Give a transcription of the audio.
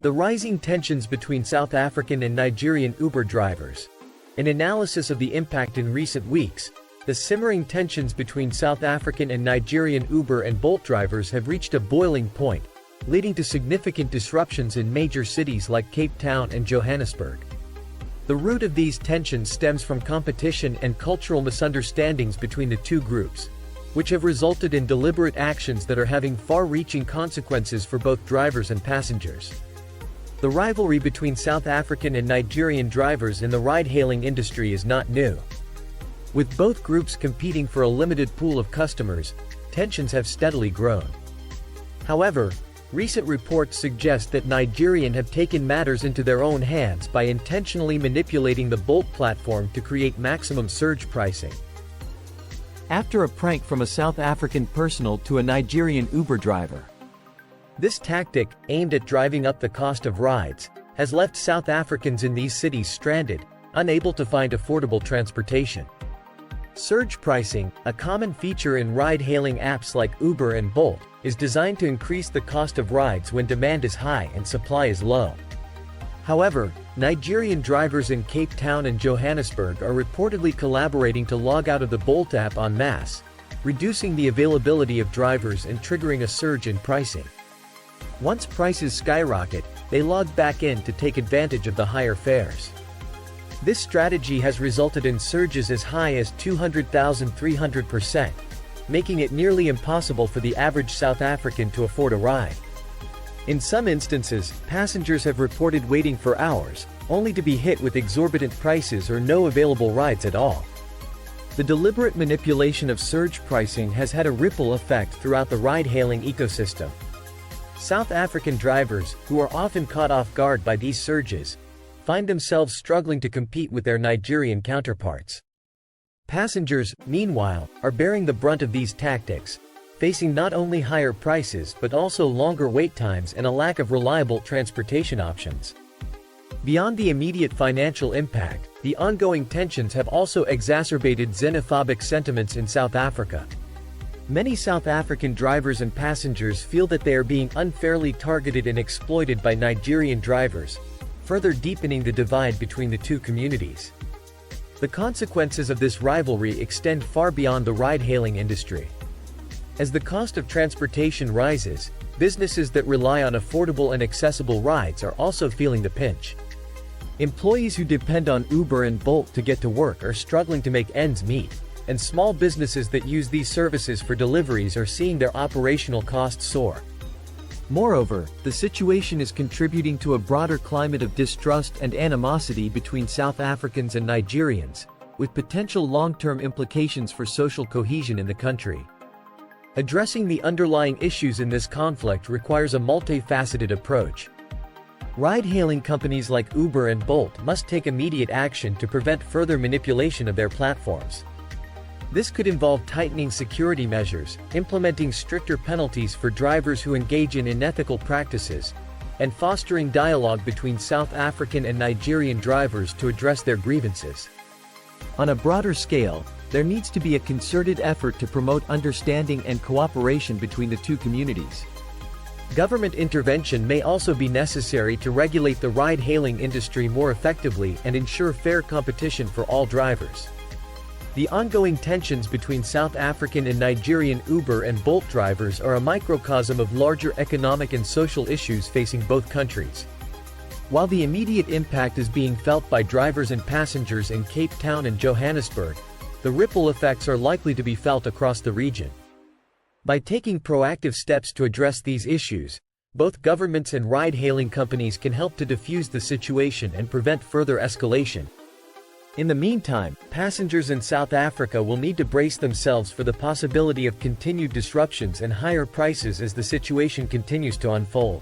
The rising tensions between South African and Nigerian Uber drivers. An analysis of the impact in recent weeks, the simmering tensions between South African and Nigerian Uber and Bolt drivers have reached a boiling point, leading to significant disruptions in major cities like Cape Town and Johannesburg. The root of these tensions stems from competition and cultural misunderstandings between the two groups, which have resulted in deliberate actions that are having far-reaching consequences for both drivers and passengers. The rivalry between South African and Nigerian drivers in the ride-hailing industry is not new. With both groups competing for a limited pool of customers, tensions have steadily grown. However, recent reports suggest that Nigerian have taken matters into their own hands by intentionally manipulating the Bolt platform to create maximum surge pricing. After a prank from a South African personal to a Nigerian Uber driver. This tactic, aimed at driving up the cost of rides, has left South Africans in these cities stranded, unable to find affordable transportation. Surge pricing, a common feature in ride-hailing apps like Uber and Bolt, is designed to increase the cost of rides when demand is high and supply is low. However, Nigerian drivers in Cape Town and Johannesburg are reportedly collaborating to log out of the Bolt app en masse, reducing the availability of drivers and triggering a surge in pricing. Once prices skyrocket, they log back in to take advantage of the higher fares. This strategy has resulted in surges as high as 200,300%, making it nearly impossible for the average South African to afford a ride. In some instances, passengers have reported waiting for hours, only to be hit with exorbitant prices or no available rides at all. The deliberate manipulation of surge pricing has had a ripple effect throughout the ride-hailing ecosystem. South African drivers, who are often caught off guard by these surges, find themselves struggling to compete with their Nigerian counterparts. Passengers, meanwhile, are bearing the brunt of these tactics, facing not only higher prices but also longer wait times and a lack of reliable transportation options. Beyond the immediate financial impact, the ongoing tensions have also exacerbated xenophobic sentiments in South Africa. Many South African drivers and passengers feel that they are being unfairly targeted and exploited by Nigerian drivers, further deepening the divide between the two communities. The consequences of this rivalry extend far beyond the ride-hailing industry. As the cost of transportation rises, businesses that rely on affordable and accessible rides are also feeling the pinch. Employees who depend on Uber and Bolt to get to work are struggling to make ends meet, and small businesses that use these services for deliveries are seeing their operational costs soar. Moreover, the situation is contributing to a broader climate of distrust and animosity between South Africans and Nigerians, with potential long-term implications for social cohesion in the country. Addressing the underlying issues in this conflict requires a multifaceted approach. Ride-hailing companies like Uber and Bolt must take immediate action to prevent further manipulation of their platforms. This could involve tightening security measures, implementing stricter penalties for drivers who engage in unethical practices, and fostering dialogue between South African and Nigerian drivers to address their grievances. On a broader scale, there needs to be a concerted effort to promote understanding and cooperation between the two communities. Government intervention may also be necessary to regulate the ride-hailing industry more effectively and ensure fair competition for all drivers. The ongoing tensions between South African and Nigerian Uber and Bolt drivers are a microcosm of larger economic and social issues facing both countries. While the immediate impact is being felt by drivers and passengers in Cape Town and Johannesburg, the ripple effects are likely to be felt across the region. By taking proactive steps to address these issues, both governments and ride-hailing companies can help to diffuse the situation and prevent further escalation. In the meantime, passengers in South Africa will need to brace themselves for the possibility of continued disruptions and higher prices as the situation continues to unfold.